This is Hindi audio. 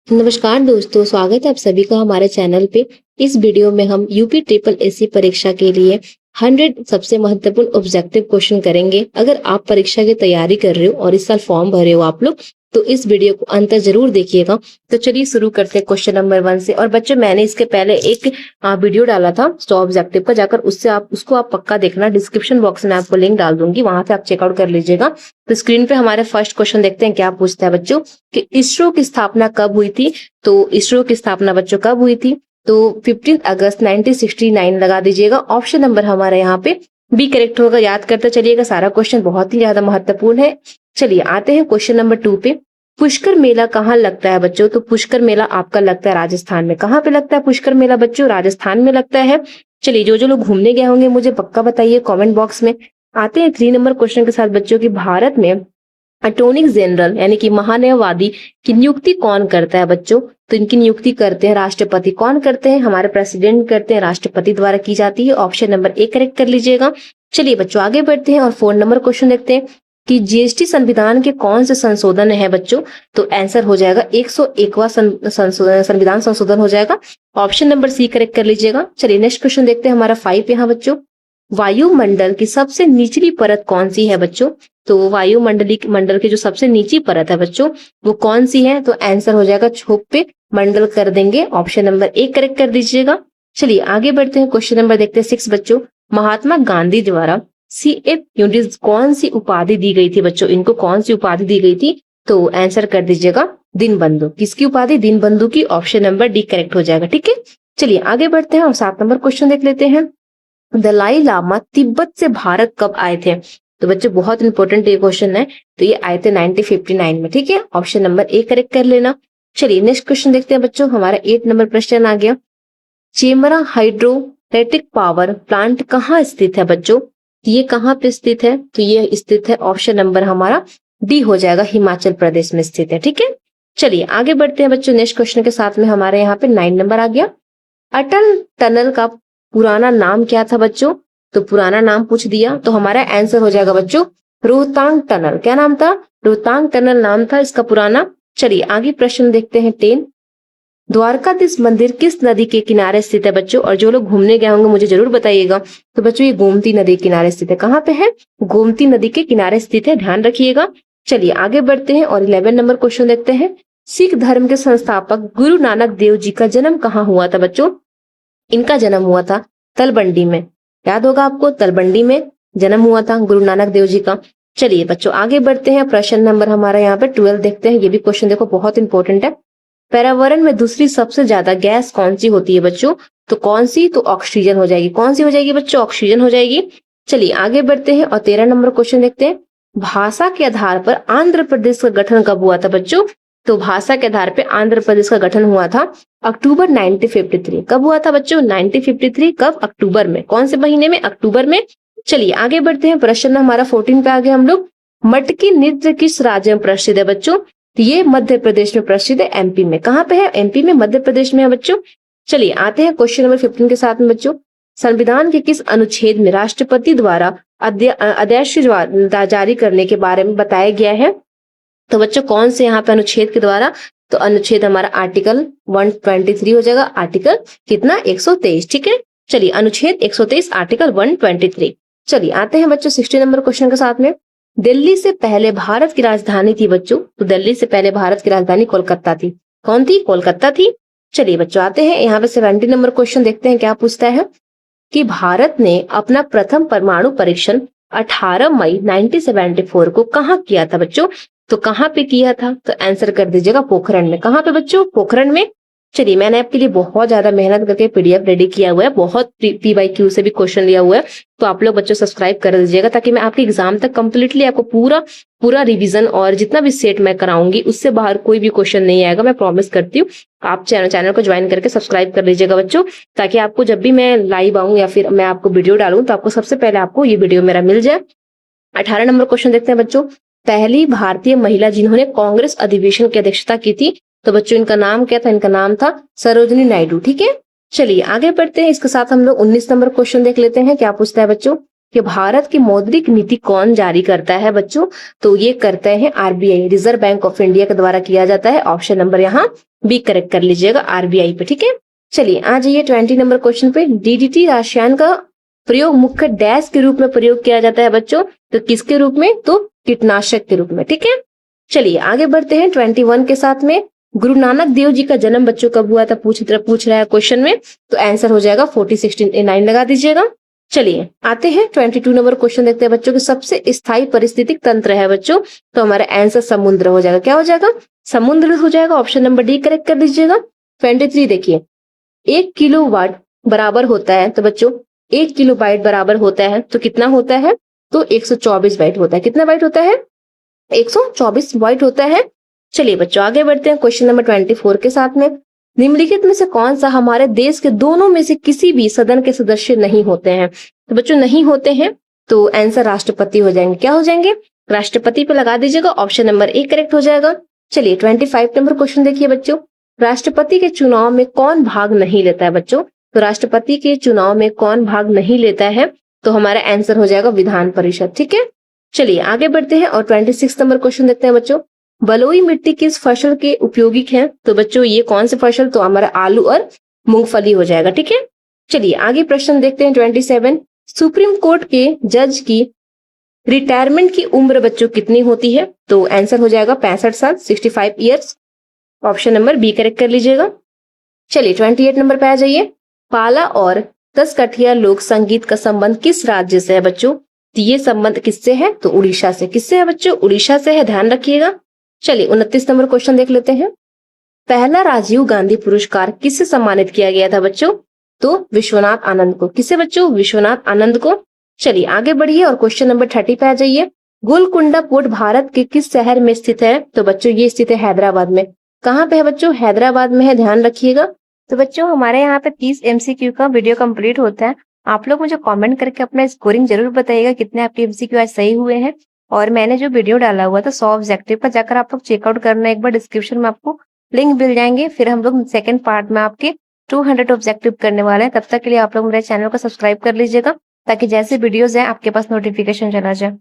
नमस्कार दोस्तों, स्वागत है आप सभी का हमारे चैनल पे। इस वीडियो में हम यूपी ट्रिपल एससी परीक्षा के लिए 100 सबसे महत्वपूर्ण ऑब्जेक्टिव क्वेश्चन करेंगे। अगर आप परीक्षा की तैयारी कर रहे हो और इस साल फॉर्म भरे हो आप लोग, तो इस वीडियो को अंत तक जरूर देखिएगा। तो चलिए शुरू करते हैं क्वेश्चन नंबर 1 से। और बच्चों, मैंने इसके पहले एक वीडियो डाला था 100 ऑब्जेक्टिव का, जाकर उसको आप पक्का देखना। डिस्क्रिप्शन बॉक्स में आपको लिंक डाल दूंगी, वहां से आप चेकआउट कर लीजिएगा। तो स्क्रीन पे हमारे फर्स्ट क्वेश्चन देखते हैं क्या पूछता है बच्चों, कि इसरो की स्थापना कब हुई थी। तो इसरो की स्थापना बच्चों कब हुई थी, तो 15 अगस्त 1969 लगा दीजिएगा। ऑप्शन नंबर हमारे यहाँ पे बी करेक्ट होगा। याद करते चलिएगा, सारा क्वेश्चन बहुत ही ज्यादा महत्वपूर्ण है। चलिए आते हैं क्वेश्चन नंबर 2 पे। पुष्कर मेला कहाँ लगता है बच्चों, तो पुष्कर मेला आपका लगता है राजस्थान में। कहाँ पे लगता है पुष्कर मेला बच्चों, राजस्थान में लगता है। चलिए जो लोग घूमने गए होंगे मुझे पक्का बताइए कमेंट बॉक्स में। आते हैं 3 नंबर क्वेश्चन के साथ बच्चों की। भारत में अटॉर्नी जनरल यानी कि महान्यायवादी की नियुक्ति कौन करता है बच्चों, तो इनकी नियुक्ति करते हैं राष्ट्रपति। कौन करते हैं, हमारे प्रेसिडेंट करते हैं, राष्ट्रपति द्वारा की जाती है। ऑप्शन नंबर ए करेक्ट कर लीजिएगा। चलिए बच्चों आगे बढ़ते हैं और 4 नंबर क्वेश्चन देखते हैं कि जीएसटी संविधान के कौन से संशोधन है बच्चों, तो आंसर हो जाएगा 101वां संविधान संशोधन हो जाएगा। ऑप्शन नंबर सी करेक्ट कर लीजिएगा। चलिए नेक्स्ट क्वेश्चन देखते हैं हमारा 5 यहाँ बच्चों। वायुमंडल की सबसे निचली परत कौन सी है बच्चों, तो मंडल की जो सबसे नीची परत है बच्चों वो कौन सी है, तो आंसर हो जाएगा क्षोभ मंडल कर देंगे। ऑप्शन नंबर ए करेक्ट कर दीजिएगा। चलिए आगे बढ़ते हैं, क्वेश्चन नंबर देखते हैं 6 बच्चों। महात्मा गांधी द्वारा CF यूनिट कौन सी उपाधि दी गई थी बच्चों, इनको कौन सी उपाधि दी गई थी, तो आंसर कर दीजिएगा दीनबंधु। किसकी उपाधि, दीनबंधु की। ऑप्शन नंबर डी करेक्ट हो जाएगा। ठीक है, चलिए आगे बढ़ते हैं और 7 नंबर क्वेश्चन देख लेते हैं। दलाई लामा तिब्बत से भारत कब आए थे, तो बच्चों बहुत इंपॉर्टेंट ये क्वेश्चन है। तो ये आए थे 1959 में। ठीक है, ऑप्शन नंबर ए करेक्ट कर लेना। चलिए नेक्स्ट क्वेश्चन देखते हैं बच्चों, हमारा 8 नंबर प्रश्न आ गया। चेमरा हाइड्रोइलेक्ट्रिक पावर प्लांट कहाँ स्थित है बच्चों, ये कहाँ पे स्थित है, तो ये स्थित है ऑप्शन नंबर हमारा डी हो जाएगा, हिमाचल प्रदेश में स्थित है। ठीक है, चलिए आगे बढ़ते हैं बच्चों नेक्स्ट क्वेश्चन के साथ में। हमारे यहाँ पे 9 नंबर आ गया। अटल टनल का पुराना नाम क्या था बच्चों, तो पुराना नाम पूछ दिया, तो हमारा आंसर हो जाएगा बच्चों रोहतांग टनल। क्या नाम था, रोहतांग टनल नाम था इसका पुराना। चलिए आगे प्रश्न देखते हैं 10। द्वारकाधीश मंदिर किस नदी के किनारे स्थित है बच्चों, और जो लोग घूमने गए होंगे मुझे जरूर बताइएगा। तो बच्चों ये गोमती नदी के किनारे स्थित है। कहाँ पे है, गोमती नदी के किनारे स्थित है, ध्यान रखिएगा। चलिए आगे बढ़ते हैं और 11 नंबर क्वेश्चन देखते हैं। सिख धर्म के संस्थापक गुरु नानक देव जी का जन्म कहाँ हुआ था बच्चों, इनका जन्म हुआ था तलबंडी में। याद होगा आपको, तलबंडी में जन्म हुआ था गुरु नानक देव जी का। चलिए बच्चों आगे बढ़ते हैं, प्रश्न नंबर हमारा यहाँ पे 12 देखते हैं। ये भी क्वेश्चन देखो बहुत इंपॉर्टेंट है। पर्यावरण में दूसरी सबसे ज्यादा गैस कौन सी होती है बच्चों, तो कौन सी, तो ऑक्सीजन हो जाएगी। कौन सी हो जाएगी बच्चों, ऑक्सीजन हो जाएगी। चलिए आगे बढ़ते हैं और 13 नंबर क्वेश्चन देखते हैं। भाषा के आधार पर आंध्र प्रदेश का गठन कब हुआ था बच्चों, तो भाषा के आधार पर आंध्र प्रदेश का गठन हुआ था अक्टूबर 1953। कब हुआ था बच्चों, 1953। कब, अक्टूबर में। कौन से महीने में, अक्टूबर में। चलिए आगे बढ़ते हैं, प्रश्न हमारा 14 पे आ गए हम लोग। मटकी नृत्य किस राज्य में प्रसिद्ध है बच्चों, तो ये मध्य प्रदेश में प्रसिद्ध है, एमपी में। कहाँ पे है, एमपी में, मध्य प्रदेश में है बच्चों। चलिए आते हैं क्वेश्चन नंबर 15 के साथ में बच्चों। संविधान के किस अनुच्छेद में राष्ट्रपति द्वारा आदेश जारी करने के बारे में बताया गया है, तो बच्चों कौन से यहाँ पे अनुच्छेद के द्वारा, तो अनुच्छेद हमारा आर्टिकल 123 हो जाएगा। आर्टिकल कितना, 123। ठीक है, चलिए अनुच्छेद 123 आर्टिकल 123। चलिए आते हैं बच्चों 60 नंबर क्वेश्चन के साथ में। दिल्ली से पहले भारत की राजधानी थी बच्चों, तो दिल्ली से पहले भारत की राजधानी कोलकाता थी। कौन थी, कोलकाता थी। चलिए बच्चों आते हैं यहाँ पे 70 नंबर क्वेश्चन देखते हैं क्या पूछता है, कि भारत ने अपना प्रथम परमाणु परीक्षण 18 मई 1974 को कहाँ किया था बच्चों, तो कहाँ पे किया था, तो आंसर कर दीजिएगा पोखरण में। कहाँ पे बच्चों, पोखरण में। चलिए मैंने आपके लिए बहुत ज्यादा मेहनत करके PDF रेडी किया हुआ है, बहुत PYQ से भी क्वेश्चन लिया हुआ है, तो आप लोग बच्चों सब्सक्राइब कर दीजिएगा, ताकि मैं आपके एग्जाम तक कंप्लीटली आपको पूरा रिवीजन और जितना भी सेट मैं कराऊंगी उससे बाहर कोई भी क्वेश्चन नहीं आएगा, मैं प्रॉमिस करती हूँ। आप चैनल को ज्वाइन करके सब्सक्राइब कर लीजिएगा बच्चों, ताकि आपको जब भी मैं लाइव आऊँ या फिर मैं आपको वीडियो डालूं तो आपको सबसे पहले आपको ये वीडियो मेरा मिल जाए। 18 नंबर क्वेश्चन देखते हैं बच्चों। पहली भारतीय महिला जिन्होंने कांग्रेस अधिवेशन की अध्यक्षता की थी, तो बच्चों इनका नाम क्या था, इनका नाम था सरोजिनी नायडू। ठीक है, चलिए आगे बढ़ते हैं। इसके साथ हम लोग 19 नंबर क्वेश्चन देख लेते हैं क्या पूछता है बच्चों, कि भारत की मौद्रिक नीति कौन जारी करता है बच्चों, तो ये करते हैं RBI, reserve bank of India के द्वारा किया जाता है। ऑप्शन नंबर यहाँ बी करेक्ट कर लीजिएगा आरबीआई पे, ठीक है। चलिए आ जाइए 20 नंबर क्वेश्चन पे। डीडीटी रसायन का प्रयोग मुख्य डैश के रूप में प्रयोग किया जाता है बच्चों, तो किसके रूप में, तो कीटनाशक के रूप में, ठीक है। चलिए आगे बढ़ते हैं 21 के साथ में। गुरु नानक देव जी का जन्म बच्चों कब हुआ था, पूछ रहा है क्वेश्चन में, तो आंसर हो जाएगा 1469 लगा दीजिएगा। चलिए आते हैं 22 नंबर क्वेश्चन देखते हैं बच्चों की। सबसे स्थायी पारिस्थितिक तंत्र है बच्चों, तो हमारा आंसर समुद्र हो जाएगा। क्या हो जाएगा, समुद्र हो जाएगा। ऑप्शन नंबर डी करेक्ट कर दीजिएगा। 23 देखिए, 1 किलो वाट बराबर होता है, तो बच्चों 1 किलो बाइट बराबर होता है तो कितना होता है, तो 124 बाइट होता है। कितना बाइट होता है, 124 बाइट होता है। चलिए बच्चों आगे बढ़ते हैं क्वेश्चन नंबर 24 के साथ में। निम्नलिखित में से कौन सा हमारे देश के दोनों में से किसी भी सदन के सदस्य नहीं होते हैं, तो बच्चों नहीं होते हैं तो आंसर राष्ट्रपति हो जाएंगे। क्या हो जाएंगे, राष्ट्रपति पे लगा दीजिएगा। ऑप्शन नंबर ए करेक्ट हो जाएगा। चलिए 25 नंबर क्वेश्चन देखिए बच्चों। राष्ट्रपति के चुनाव में कौन भाग नहीं लेता है बच्चों, तो राष्ट्रपति के चुनाव में कौन भाग नहीं लेता है, तो हमारा आंसर हो जाएगा विधान परिषद, ठीक है। चलिए आगे बढ़ते हैं और 26 नंबर क्वेश्चन देखते हैं बच्चों। बलुई मिट्टी किस फसल के उपयोगिक है, तो बच्चों ये कौन से फसल, तो हमारा आलू और मूंगफली हो जाएगा, ठीक है। चलिए आगे प्रश्न देखते हैं 27। सुप्रीम कोर्ट के जज की रिटायरमेंट की उम्र बच्चों कितनी होती है, तो आंसर हो जाएगा 65 साल, 65 years. Option number B correct कर लीजिएगा। चलिए 28 नंबर पे आ जाइए। पाला और दसकठिया लोक संगीत का संबंध किस राज्य से है बच्चों, तो ये संबंध किससे है, तो उड़ीसा से। किससे है बच्चों, उड़ीसा से है, ध्यान रखिएगा। चलिए 29 नंबर क्वेश्चन देख लेते हैं। पहला राजीव गांधी पुरस्कार किससे सम्मानित किया गया था बच्चों, तो विश्वनाथ आनंद को। किससे बच्चों, विश्वनाथ आनंद को। चलिए आगे बढ़िए और क्वेश्चन नंबर 30 पे आ जाइए। गोलकुंडा पोर्ट भारत के किस शहर में स्थित है, तो बच्चों ये स्थित है हैदराबाद में। कहाँ पे है बच्चों, हैदराबाद में है, ध्यान रखिएगा। तो बच्चों हमारे यहाँ पे 30 MCQ का वीडियो कंप्लीट होता है। आप लोग मुझे कमेंट करके अपना स्कोरिंग जरूर बताइएगा कितने आपके MCQ आज सही हुए हैं। और मैंने जो वीडियो डाला हुआ था 100 ऑब्जेक्टिव का, जाकर आप लोग चेकआउट करना एक बार, डिस्क्रिप्शन में आपको लिंक मिल जाएंगे। फिर हम लोग सेकंड पार्ट में आपके 200 ऑब्जेक्टिव करने वाले हैं। तब तक के लिए आप लोग मेरे चैनल को सब्सक्राइब कर लीजिएगा ताकि जैसे वीडियोस हैं आपके पास नोटिफिकेशन चला जाए।